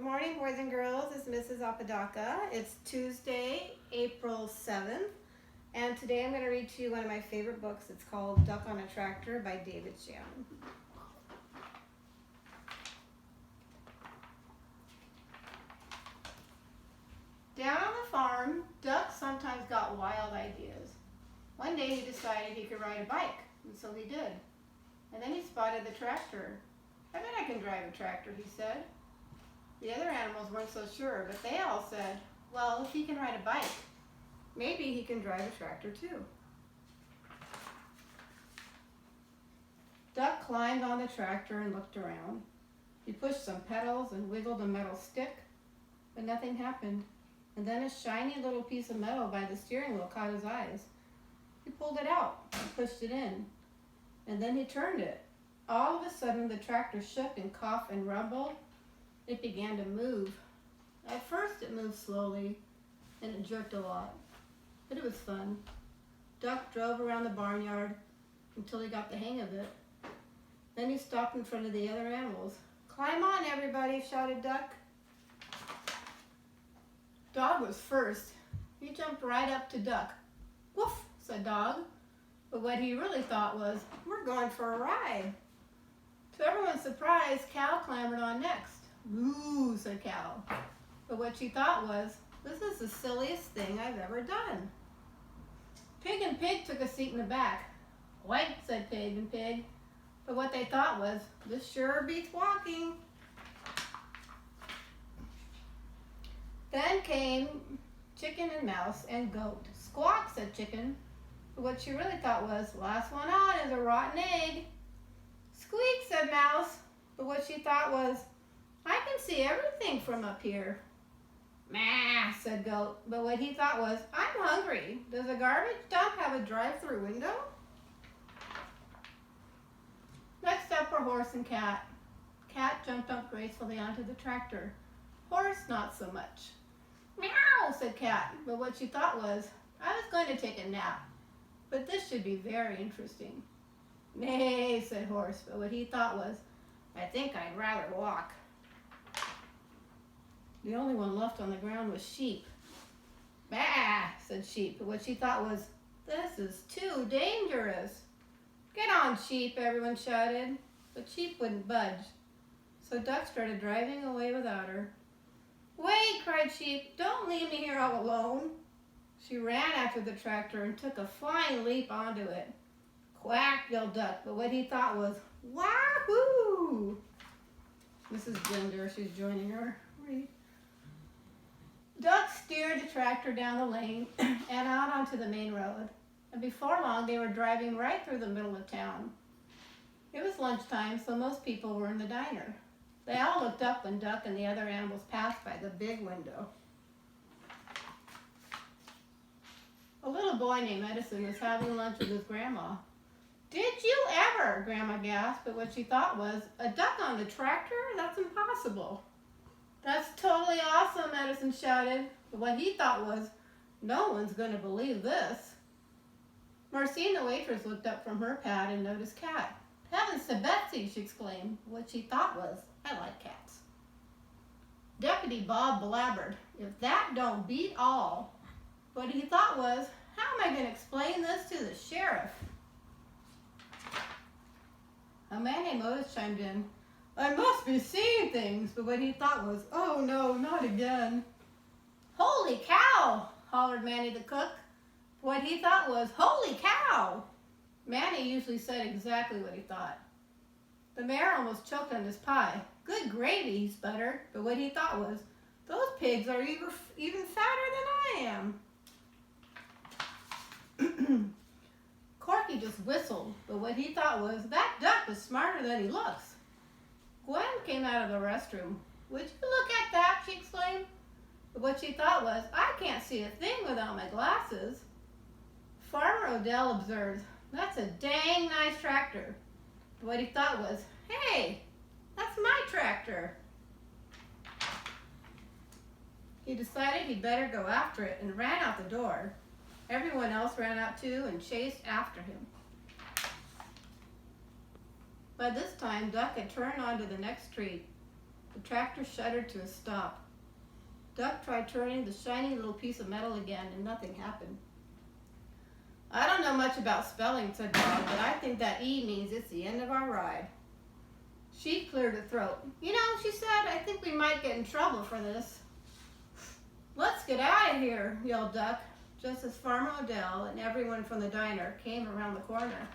morning, boys and girls. It's Mrs. Apodaca. It's Tuesday, April 7th, and today I'm going to read to you one of my favorite books. It's called Duck on a Tractor by David Shannon. Down on the farm, Duck sometimes got wild ideas. One day he decided he could ride a bike, and so he did. And then he spotted the tractor. "I bet I can drive a tractor," he said. The other animals weren't so sure, but they all said, "Well, if he can ride a bike, maybe he can drive a tractor too." Duck climbed on the tractor and looked around. He pushed some pedals and wiggled a metal stick, but nothing happened. And then a shiny little piece of metal by the steering wheel caught his eyes. He pulled it out and pushed it in, and then he turned it. All of a sudden, the tractor shook and coughed and rumbled. It began to move. At first, it moved slowly, and it jerked a lot, but it was fun. Duck drove around the barnyard until he got the hang of it. Then he stopped in front of the other animals. "Climb on, everybody," shouted Duck. Dog was first. He jumped right up to Duck. "Woof," said Dog, but what he really thought was, "We're going for a ride." To everyone's surprise, Cow clambered on next. "Moo," said Cow, but what she thought was, "This is the silliest thing I've ever done." Pig and Pig took a seat in the back. "Oink," said Pig and Pig, but what they thought was, "This sure beats walking." Then came Chicken and Mouse and Goat. "Squawk," said Chicken, but what she really thought was, "Last one on is a rotten egg." "Squeak," said Mouse, but what she thought was, "I can see everything from up here." "Meh," said Goat, but what he thought was, "I'm hungry. Does a garbage dump have a drive-through window?" Next up were Horse and Cat. Cat jumped up gracefully onto the tractor. Horse, not so much. "Meow," said Cat, but what she thought was, "I was going to take a nap, but this should be very interesting." "Nay," said Horse, but what he thought was, "I think I'd rather walk." The only one left on the ground was Sheep. "Bah," said Sheep, but what she thought was, "This is too dangerous." "Get on, Sheep," everyone shouted, but Sheep wouldn't budge, so Duck started driving away without her. "Wait," cried Sheep, "don't leave me here all alone." She ran after the tractor and took a flying leap onto it. "Quack," yelled Duck, but what he thought was, "Wahoo!" Mrs. Ginger, she's joining her. Duck steered the tractor down the lane and out onto the main road, and before long they were driving right through the middle of town. It was lunchtime, so most people were in the diner. They all looked up when Duck and the other animals passed by the big window. A little boy named Edison was having lunch with his grandma. "Did you ever?" Grandma gasped, but what she thought was, "A duck on the tractor? That's impossible." "That's totally awesome," Edison shouted, but what he thought was, "No one's going to believe this." Marcine, the waitress, looked up from her pad and noticed Cat. "Heavens to Betsy," she exclaimed. What she thought was, "I like cats." Deputy Bob blabbered, "If that don't beat all." What he thought was, "How am I going to explain this to the sheriff?" A man named Otis chimed in, "I must be seeing things," but what he thought was, "Oh no, not again." "Holy cow!" hollered Manny the cook. What he thought was, "Holy cow!" Manny usually said exactly what he thought. The mayor almost choked on his pie. "Good gravy," he sputtered, but what he thought was, "Those pigs are even fatter than I am." Corky just whistled, but what he thought was, "That duck is smarter than he looks." Gwen came out of the restroom. "Would you look at that?" she exclaimed. But what she thought was, "I can't see a thing without my glasses." Farmer Odell observed, "That's a dang nice tractor." But what he thought was, "Hey, that's my tractor." He decided he'd better go after it and ran out the door. Everyone else ran out too and chased after him. By this time, Duck had turned onto the next street. The tractor shuddered to a stop. Duck tried turning the shiny little piece of metal again, and nothing happened. I don't know much about spelling, said Bob, but I think that E means it's the end of our ride. She cleared her throat. You know, she said, I think we might get in trouble for this. Let's get out of here, yelled Duck, just as Farmer Odell and everyone from the diner came around the corner.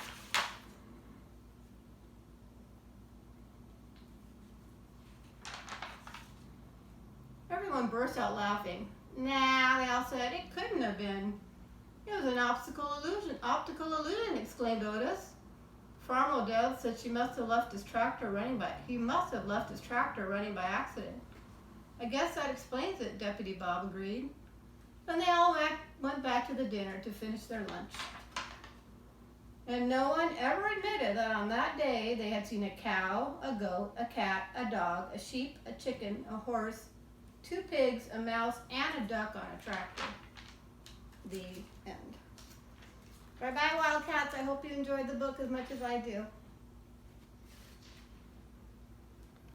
Everyone burst out laughing. Nah, they all said, it couldn't have been. It was an optical illusion, exclaimed Otis. Farmer Odell said he must have left his tractor running by accident. I guess that explains it, Deputy Bob agreed. Then they all went back to the dinner to finish their lunch. And no one ever admitted that on that day they had seen a cow, a goat, a cat, a dog, a sheep, a chicken, a horse, 2 pigs, a mouse, and a duck on a tractor. The end. Bye-bye, Wildcats. I hope you enjoyed the book as much as I do.